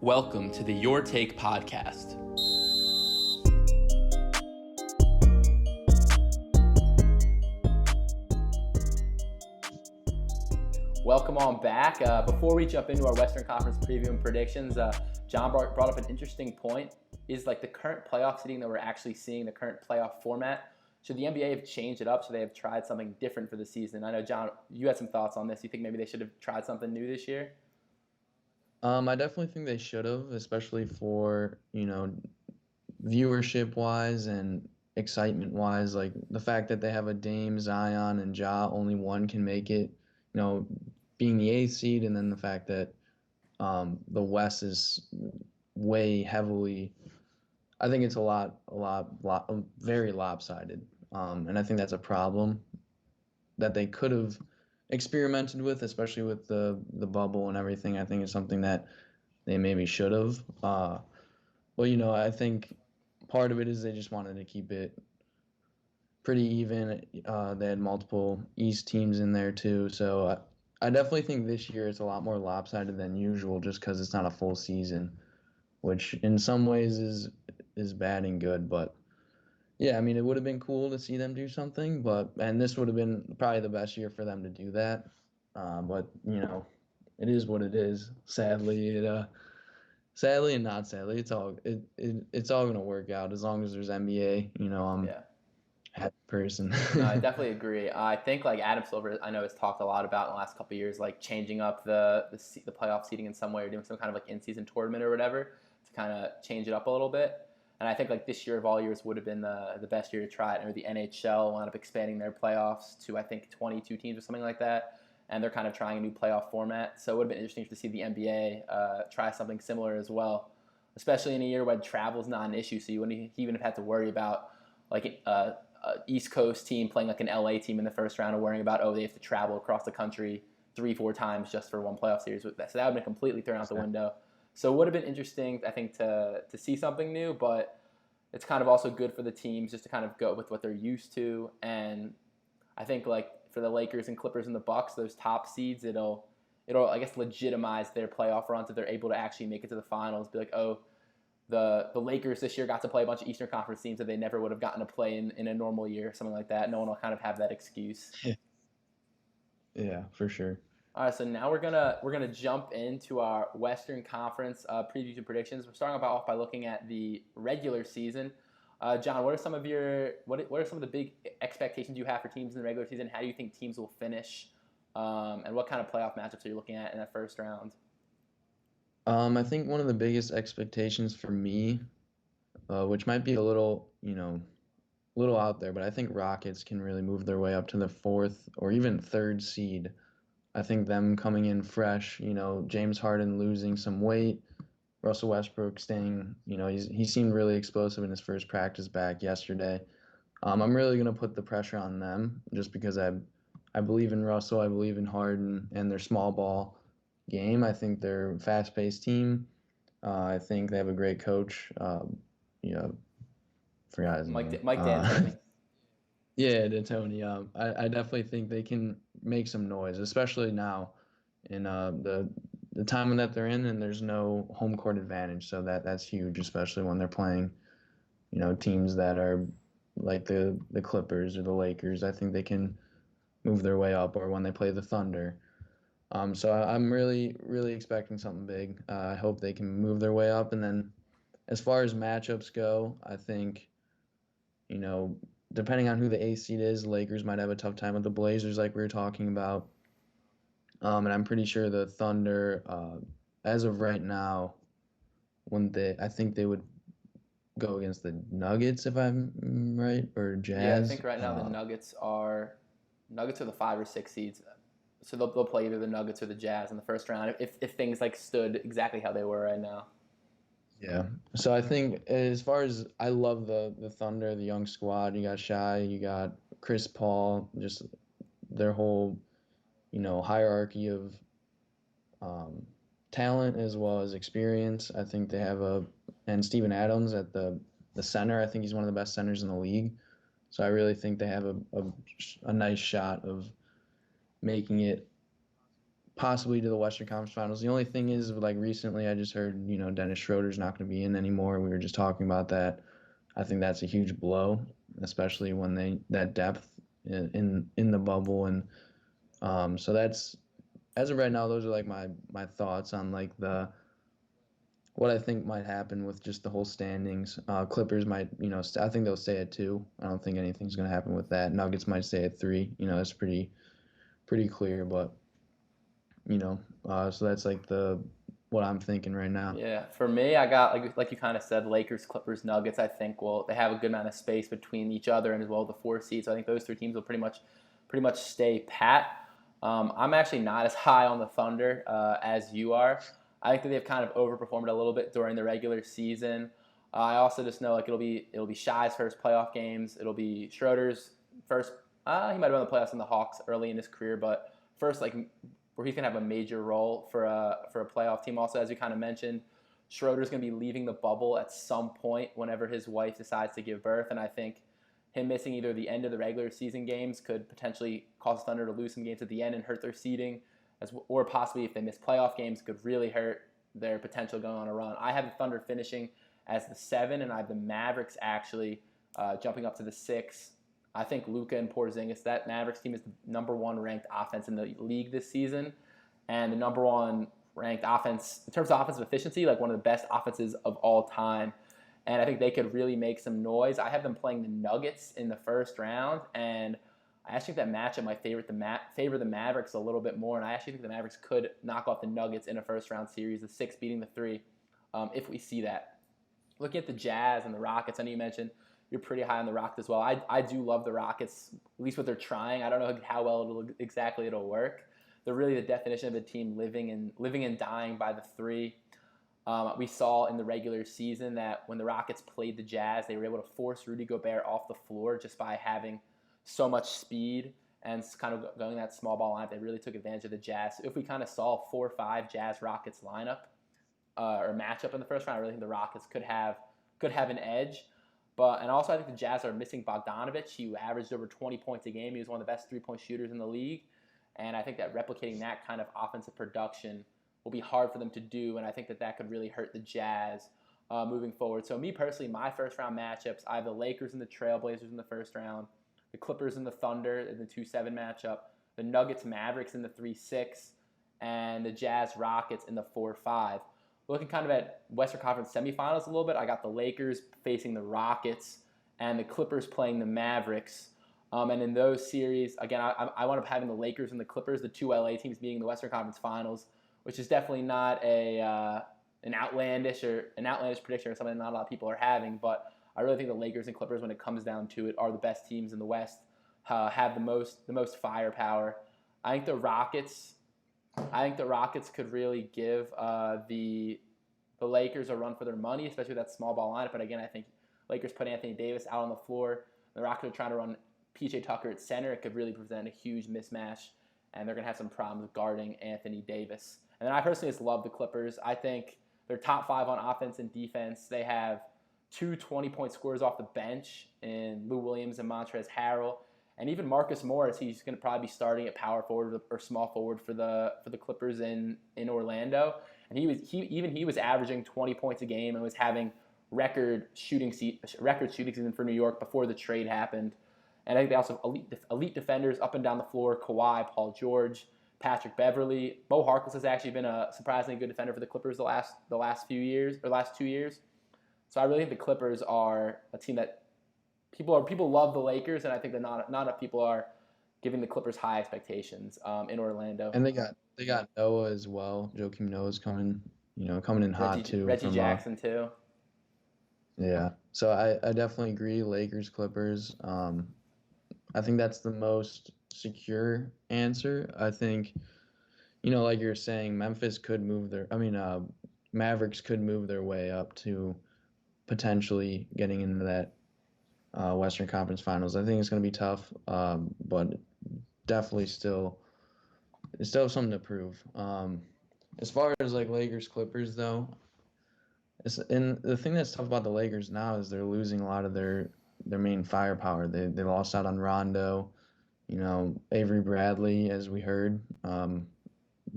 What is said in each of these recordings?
Welcome to the Your Take podcast. Welcome on back. Before we jump into our Western Conference preview and predictions, John brought up an interesting point. Is like the current playoff seeding that we're actually seeing, the current playoff format, should the NBA have changed it up so they have tried something different for the season? I know, John, you had some thoughts on this. You think maybe they should have tried something new this year? I definitely think they should have, especially for, viewership wise and excitement wise. Like the fact that they have a Dame, Zion, and Ja, only one can make it, being the eighth seed, and then the fact that the West is way heavily, I think it's very lopsided. And I think that's a problem that they could have experimented with, especially with the bubble and everything. I think it's something that they maybe should have. Well, I think part of it is they just wanted to keep it pretty even. They had multiple East teams in there too, so I definitely think this year it's a lot more lopsided than usual, just because it's not a full season, which in some ways is bad and good. But yeah, I mean, it would have been cool to see them do something, and this would have been probably the best year for them to do that. But it is what it is. Sadly and not sadly, it's all gonna work out as long as there's NBA. I'm Yeah. a happy person. No, I definitely agree. I think like Adam Silver, I know has talked a lot about in the last couple of years, like changing up the playoff seating in some way, or doing some kind of like in-season tournament or whatever to kind of change it up a little bit. And I think like this year of all years would have been the best year to try it. Or the NHL wound up expanding their playoffs to I think 22 teams or something like that, and they're kind of trying a new playoff format. So it would have been interesting to see the NBA try something similar as well, especially in a year when travel is not an issue. So you wouldn't even have had to worry about like East Coast team playing like an LA team in the first round and worrying about, they have to travel across the country 3-4 times just for one playoff series. So that would have been completely thrown out the window. So it would have been interesting, I think, to see something new, but it's kind of also good for the teams just to kind of go with what they're used to. And I think like for the Lakers and Clippers and the Bucks, those top seeds, it'll I guess legitimize their playoff runs if they're able to actually make it to the finals. Be like, the Lakers this year got to play a bunch of Eastern Conference teams that they never would have gotten to play in a normal year, something like that. No one will kind of have that excuse. Yeah, for sure. All right, so now we're gonna jump into our Western Conference previews and predictions. We're starting off by looking at the regular season. John, what are some of the big expectations you have for teams in the regular season? How do you think teams will finish? And what kind of playoff matchups are you looking at in that first round? I think one of the biggest expectations for me, which might be a little out there, but I think Rockets can really move their way up to the fourth or even third seed. I think them coming in fresh, James Harden losing some weight, Russell Westbrook staying, he seemed really explosive in his first practice back yesterday. I'm really gonna put the pressure on them just because I believe in Russell, I believe in Harden and their small ball game. I think they're a fast-paced team. I think they have a great coach. Yeah, forgot his name. Mike D'Antoni. Yeah, D'Antoni. I definitely think they can make some noise, especially now in the time that they're in, and there's no home court advantage, so that's huge, especially when they're playing, teams that are like the Clippers or the Lakers. I think they can move their way up, or when they play the Thunder. So I'm really, really expecting something big. I hope they can move their way up. And then as far as matchups go, I think, you know, depending on who the eighth seed is, Lakers might have a tough time with the Blazers, like we were talking about. And I'm pretty sure the Thunder, as of right now, I think they would go against the Nuggets, if I'm right, or Yeah, I Jazz. think right now the Nuggets are the 5 or 6 seeds, so they'll play either the Nuggets or the Jazz in the first round if things like stood exactly how they were right now. Yeah. So I think as far as I love the Thunder, the young squad. You got Shy, you got Chris Paul, just their whole, hierarchy of um, talent as well as experience. I think they have and Steven Adams at the center. I think he's one of the best centers in the league. So I really think they have a nice shot of making it possibly to the Western Conference Finals. The only thing is, like recently, I just heard Dennis Schroeder's not going to be in anymore. We were just talking about that. I think that's a huge blow, especially when that depth in the bubble, and so that's as of right now. Those are like my thoughts on like the what I think might happen with just the whole standings. Clippers might, I think they'll stay at 2. I don't think anything's going to happen with that. Nuggets might stay at 3. That's pretty clear, but so that's like the what I'm thinking right now. Yeah, for me, I got like you kind of said, Lakers, Clippers, Nuggets. I think they have a good amount of space between each other and as well the 4 seeds. So I think those 3 teams will pretty much stay pat. I'm actually not as high on the Thunder as you are. I think that they've kind of overperformed a little bit during the regular season. I also just know like it'll be Shai's first playoff games. It'll be Schroeder's first. He might have been in the playoffs in the Hawks early in his career, but first like where he's going to have a major role for a playoff team. Also, as you kind of mentioned, Schroeder's going to be leaving the bubble at some point whenever his wife decides to give birth, and I think him missing either the end of the regular season games could potentially cause Thunder to lose some games at the end and hurt their seeding, or possibly if they miss playoff games, could really hurt their potential going on a run. I have the Thunder finishing as the 7, and I have the Mavericks actually jumping up to the 6. I think Luka and Porzingis, that Mavericks team is the number 1 ranked offense in the league this season, and the number 1 ranked offense in terms of offensive efficiency, like one of the best offenses of all time. And I think they could really make some noise. I have them playing the Nuggets in the first round, and I actually think that matchup might favor the Mavericks a little bit more. And I actually think the Mavericks could knock off the Nuggets in a first round series, the 6 beating the 3, if we see that. Looking at the Jazz and the Rockets, I know you mentioned you're pretty high on the Rockets as well. I do love the Rockets, at least what they're trying. I don't know how well it'll work. They're really the definition of a team living and dying by the 3. We saw in the regular season that when the Rockets played the Jazz, they were able to force Rudy Gobert off the floor just by having so much speed and kind of going that small ball lineup. They really took advantage of the Jazz. So if we kind of saw a 4-5 Jazz Rockets lineup or matchup in the first round, I really think the Rockets could have an edge. And also I think the Jazz are missing Bogdanovic. He averaged over 20 points a game. He was one of the best 3-point shooters in the league. And I think that replicating that kind of offensive production will be hard for them to do. And I think that could really hurt the Jazz moving forward. So me personally, my first round matchups, I have the Lakers and the Trailblazers in the first round, the Clippers and the Thunder in the 2-7 matchup, the Nuggets Mavericks in the 3-6, and the Jazz Rockets in the 4-5. Looking kind of at Western Conference semifinals a little bit, I got the Lakers facing the Rockets and the Clippers playing the Mavericks. And in those series, again, I wound up having the Lakers and the Clippers, the 2 LA teams being in the Western Conference Finals, which is definitely not an outlandish prediction or something that not a lot of people are having. But I really think the Lakers and Clippers, when it comes down to it, are the best teams in the West, have the most firepower. I think the Rockets could really give the Lakers a run for their money, especially with that small ball lineup. But again, I think Lakers put Anthony Davis out on the floor. The Rockets are trying to run P.J. Tucker at center. It could really present a huge mismatch, and they're going to have some problems guarding Anthony Davis. And then I personally just love the Clippers. I think they're top 5 on offense and defense. They have 2 20-point scorers off the bench in Lou Williams and Montrezl Harrell. And even Marcus Morris, he's going to probably be starting at power forward or small forward for the Clippers in Orlando. And he was averaging 20 points a game and was having record shooting season for New York before the trade happened. And I think they also have elite defenders up and down the floor: Kawhi, Paul George, Patrick Beverley. Mo Harkless has actually been a surprisingly good defender for the Clippers the last 2 years. So I really think the Clippers are a team that people love the Lakers, and I think that not enough people are giving the Clippers high expectations in Orlando. And they got Noah as well. Joakim Noah's coming in hot too. Reggie Jackson too. Yeah. So I definitely agree. Lakers, Clippers. I think that's the most secure answer. I think, like you're saying, Mavericks could move their way up to potentially getting into that Western Conference Finals. I think it's going to be tough, but definitely still something to prove. As far as like Lakers, Clippers though, and the thing that's tough about the Lakers now is they're losing a lot of their main firepower. They lost out on Rondo, Avery Bradley, as we heard.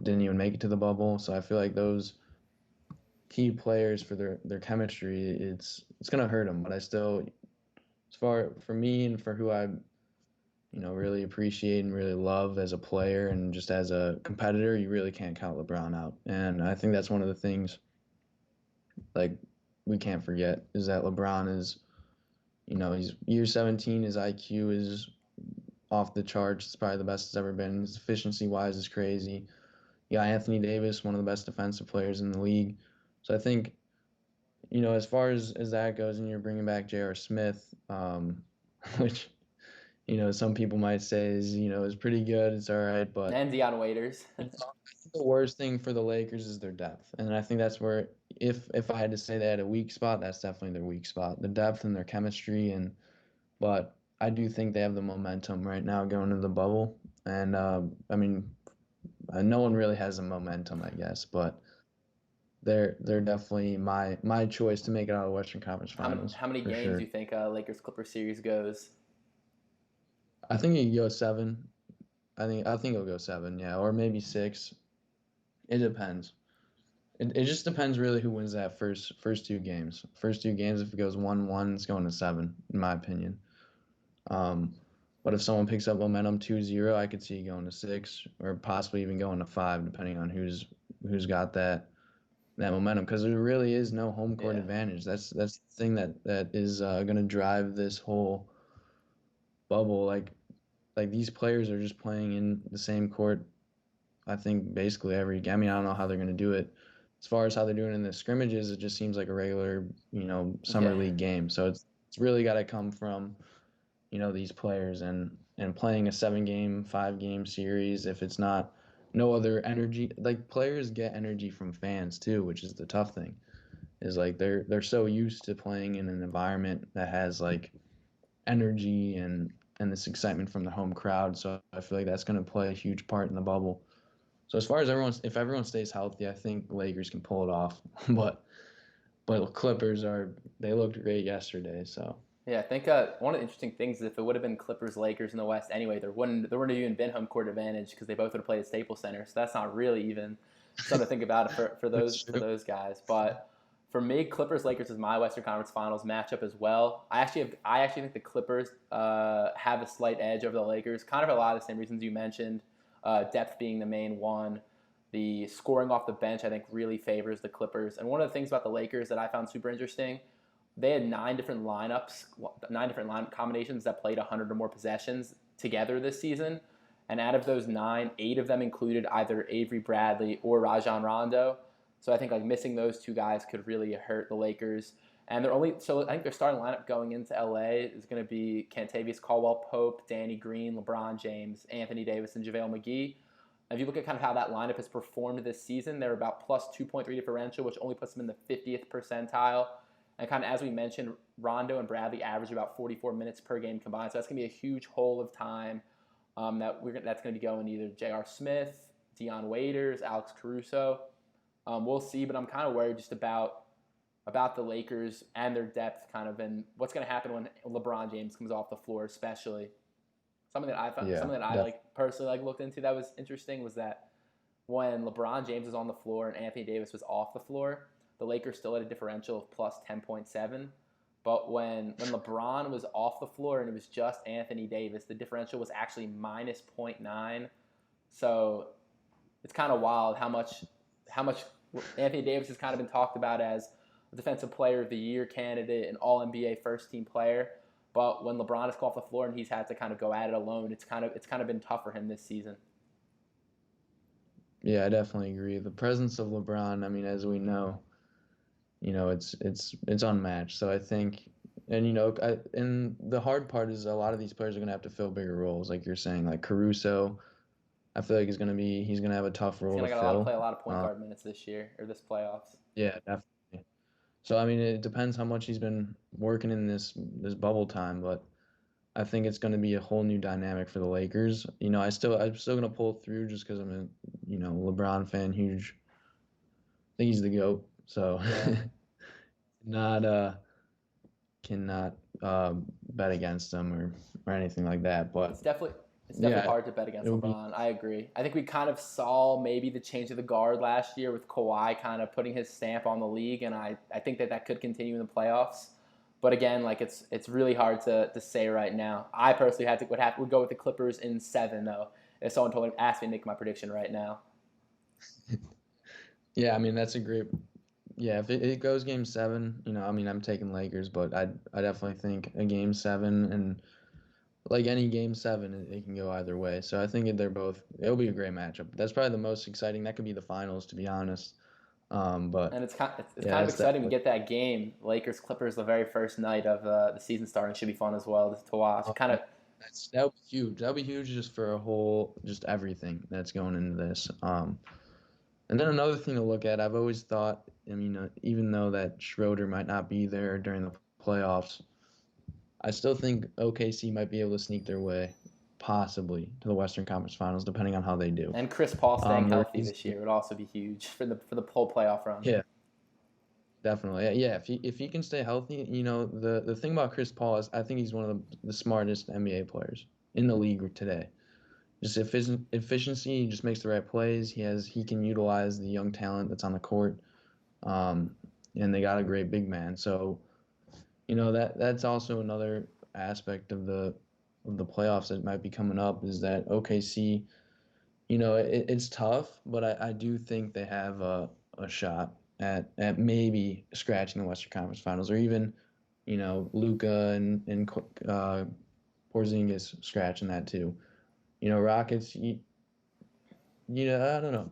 didn't even make it to the bubble. So I feel like those key players for their chemistry, it's gonna hurt them. But I still, as far for me and for who I really appreciate and really love as a player and just as a competitor, you really can't count LeBron out. And I think that's one of the things like we can't forget is that LeBron is, he's year 17. His IQ is off the charts. It's probably the best it's ever been. His efficiency wise is crazy. You got Anthony Davis, one of the best defensive players in the league. So I think, as far as that goes, and you're bringing back J.R. Smith, which some people might say is pretty good. It's all right, but And Dion Waiters. I think the worst thing for the Lakers is their depth, and I think that's where if I had to say they had a weak spot, that's definitely their weak spot, the depth and their chemistry, but I do think they have the momentum right now going into the bubble, and I mean, no one really has the momentum, I guess, but they're definitely my choice to make it out of the Western Conference Finals How many for games do sure. you think Lakers Clippers series goes? I think it can go seven. I think it'll go seven, yeah, or maybe six. It depends. It just depends really who wins that first two games. First two games, if it goes 1-1, it's going to seven, in my opinion. Um, but if someone picks up momentum 2-0, I could see it going to six or possibly even going to five, depending on who's got that momentum. Because there really is no home court Yeah. advantage. That's the thing that is going to drive this whole bubble. Like these players are just playing in the same court. I think basically every game. I mean, I don't know how they're going to do it. As far as how they're doing in the scrimmages, it just seems like a regular, summer Yeah. league game. So it's really got to come from, these players and playing a 7 game, 5 game series. If it's not no other energy, like players get energy from fans too, which is the tough thing. Is like they're so used to playing in an environment that has like energy and this excitement from the home crowd. So I feel like that's going to play a huge part in the bubble. So as far as if everyone stays healthy, I think Lakers can pull it off. But Clippers they looked great yesterday. So Yeah, I think one of the interesting things is if it would have been Clippers Lakers in the West anyway, there wouldn't have even been home court advantage because they both would have played at Staples Center. So that's not really even something to think about for that's those for true. those guys. But for me, Clippers Lakers is my Western Conference Finals matchup as well. I actually think the Clippers have a slight edge over the Lakers, kind of for a lot of the same reasons you mentioned, depth being the main one. The scoring off the bench, I think, really favors the Clippers. And one of the things about the Lakers that I found super interesting, they had 9 different lineup combinations that played 100 or more possessions together this season. And out of those 9, 8 of them included either Avery Bradley or Rajon Rondo. So I think like missing those two guys could really hurt the Lakers. And I think their starting lineup going into LA is going to be Kentavious Caldwell-Pope, Danny Green, LeBron James, Anthony Davis, and JaVale McGee. If you look at kind of how that lineup has performed this season, they're about plus 2.3 differential, which only puts them in the 50th percentile. And kind of as we mentioned, Rondo and Bradley average about 44 minutes per game combined. So that's going to be a huge hole of time that's going to be going either J.R. Smith, Dion Waiters, Alex Caruso. We'll see, but I'm kind of worried just about the Lakers and their depth, kind of, and what's going to happen when LeBron James comes off the floor, especially. Yeah, Something that I like personally looked into that was interesting was that when LeBron James was on the floor and Anthony Davis was off the floor, the Lakers still had a differential of plus 10.7. But when LeBron was off the floor and it was just Anthony Davis, the differential was actually minus zero point 0.9. So it's kind of wild how much Anthony Davis has kind of been talked about as a defensive player of the year candidate, an all NBA first team player. But when LeBron has come off the floor and he's had to kind of go at it alone, it's kind of been tough for him this season. yeah, I definitely agree. The presence of LeBron, I mean, as we know, it's unmatched. So I think, and and the hard part is a lot of these players are going to have to fill bigger roles, like you're saying, like Caruso. I feel like he's gonna have a tough He's role to gonna got to play fill. a lot of point Um, guard minutes this year or this playoffs. yeah, definitely. So I mean, it depends how much he's been working in this bubble time, but I think it's going to be a whole new dynamic for the Lakers. I'm still going to pull through just because I'm a LeBron fan, huge. I think he's the goat. So Yeah, not cannot bet against him or anything like that. it's But definitely It's definitely Yeah, hard to bet against it'll be LeBron. I agree. I think we kind of saw maybe the change of the guard last year with Kawhi kind of putting his stamp on the league, and I think that could continue in the playoffs. But again, like it's really hard to say right now. I personally would go with the Clippers in 7 though. If someone asked me to make my prediction right now. yeah. I mean, that's a great. Yeah, if it goes game seven, I mean, I'm taking Lakers, but I definitely think a game seven and like any game seven, it can go either way. So I think it'll be a great matchup. That's probably the most exciting. That could be the finals, to be honest. But And it's yeah, kind of that's exciting to definitely. get that game, Lakers Clippers, the very first night of the season starting. Should be fun as well to watch. Kind Yeah, of that'll be huge. That'll be huge just for just everything that's going into this. And then another thing to look at, I've always thought, I mean, even though that Schroeder might not be there during the playoffs, I still think OKC might be able to sneak their way, possibly, to the Western Conference Finals, depending on how they do. and Chris Paul staying The healthy reason, this year would also be huge for the whole playoff run. yeah, definitely, yeah. If he can stay healthy, the thing about Chris Paul is I think he's one of the smartest NBA players in the league today. Just efficiency, he just makes the right plays. He can utilize the young talent that's on the court, um, and they got a great big man. So that's also another aspect of the playoffs that might be coming up is that OKC, it's tough, but I do think they have a shot at maybe scratching the Western Conference Finals, or even Luca and Porzingis scratching that too. Rockets, I don't know.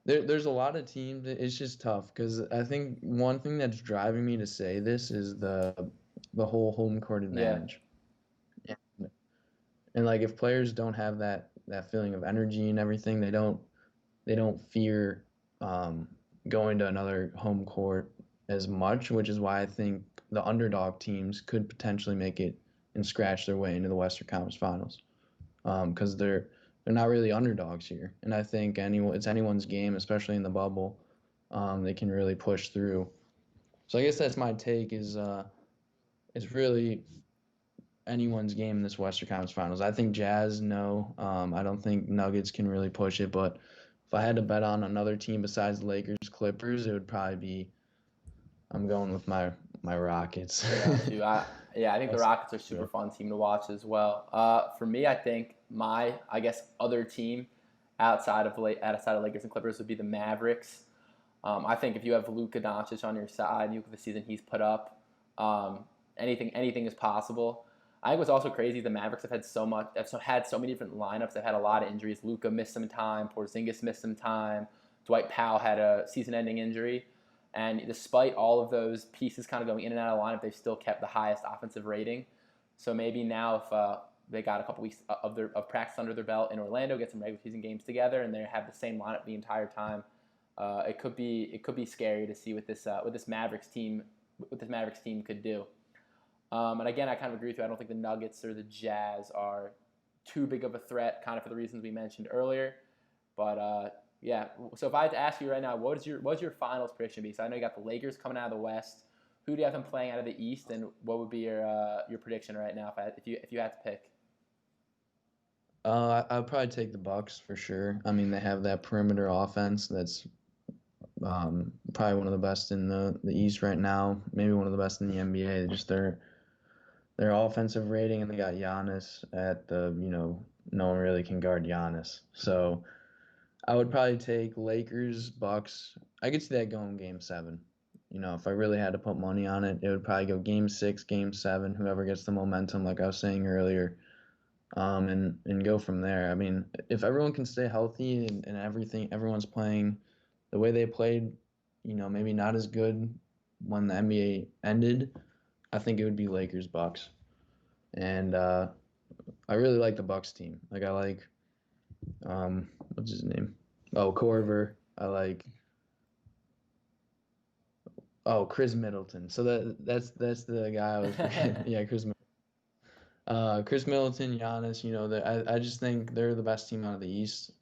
There's a lot of teams. It's just tough because I think one thing that's driving me to say this is the whole home court Yeah, advantage. And, and like if players don't have that feeling of energy and everything, they don't fear um, going to another home court as much, which is why I think the underdog teams could potentially make it and scratch their way into the Western Conference Finals because they're not really underdogs here, and I think it's anyone's game, especially in the bubble. They can really push through. So I guess that's my take. Is it's really anyone's game in this Western Conference Finals. I think Jazz, no. I don't think Nuggets can really push it, but if I had to bet on another team besides Lakers, Clippers, it would probably be I'm going with my Rockets. I got you. I think the That's Rockets are a super sure. fun team to watch as well. For me, I think I guess other team outside of Lakers and Clippers would be the Mavericks. I think if you have Luka Doncic on your side, you look at the season he's put up, anything is possible. I think what's also crazy, the Mavericks have had so many different lineups. They've had a lot of injuries. Luka missed some time. Porzingis missed some time. Dwight Powell had a season-ending injury. And despite all of those pieces kind of going in and out of the lineup, they've still kept the highest offensive rating. So maybe now if they got a couple weeks of practice under their belt in Orlando, get some regular season games together, and they have the same lineup the entire time, it could be scary to see what this Mavericks team could do. And again, I kind of agree with you. I don't think the Nuggets or the Jazz are too big of a threat, kind of for the reasons we mentioned earlier. But yeah, so if I had to ask you right now, what's your finals prediction be? So I know you got the Lakers coming out of the West. Who do you have them playing out of the East, and what would be your prediction right now if you had to pick? I'd probably take the Bucks for sure. I mean, they have that perimeter offense that's probably one of the best in the East right now. Maybe one of the best in the NBA. Just their offensive rating, and they got Giannis at no one really can guard Giannis. So I would probably take Lakers, Bucks. I could see that going game seven. If I really had to put money on it, it would probably go game six, game seven, whoever gets the momentum, like I was saying earlier, and go from there. I mean, if everyone can stay healthy and everyone's playing the way they played, maybe not as good when the NBA ended, I think it would be Lakers, Bucks. And I really like the Bucks team. Like I like what's his name? Oh, Corver. I like Chris Middleton. So that's the guy I was forgetting. Yeah, Chris Middleton, Giannis. I just think they're the best team out of the East.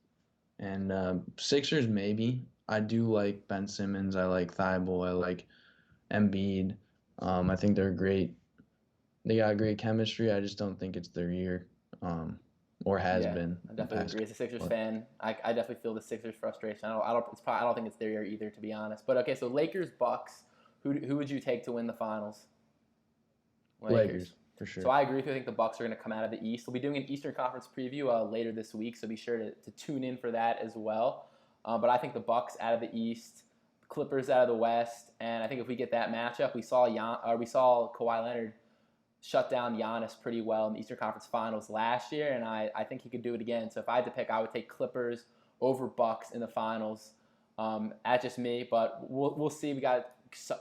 And Sixers maybe. I do like Ben Simmons. I like Thibault. I like Embiid. I think they're great. They got great chemistry. I just don't think it's their year. Um, or has Yeah, been I in the definitely past agree. As a Sixers couple. fan, I definitely feel the Sixers' frustration. I don't think it's there either, to be honest. But okay, so Lakers Bucks. Who would you take to win the finals? Lakers. Lakers for So sure. I agree with you. I think the Bucks are going to come out of the East. We'll be doing an Eastern Conference preview later this week, so be sure to tune in for that as well. But I think the Bucks out of the East, Clippers out of the West, and I think if we get that matchup, we saw Kawhi Leonard shut down Giannis pretty well in the Eastern Conference Finals last year, and I think he could do it again. So if I had to pick, I would take Clippers over Bucks in the finals. That's just me, but we'll see. We got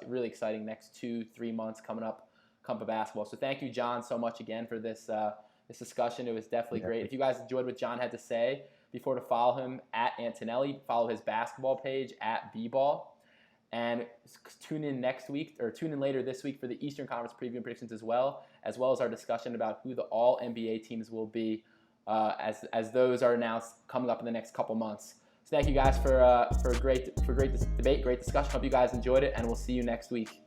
really exciting next 2-3 months coming up of basketball. So thank you, John, so much again for this discussion. It was definitely great. If you guys enjoyed what John had to say, be sure to follow him at Antonelli. Follow his basketball page at bball. And tune in later this week for the Eastern Conference preview and predictions as well as our discussion about who the All NBA teams will be as those are announced coming up in the next couple months. So thank you guys for great debate, great discussion. Hope you guys enjoyed it, and we'll see you next week.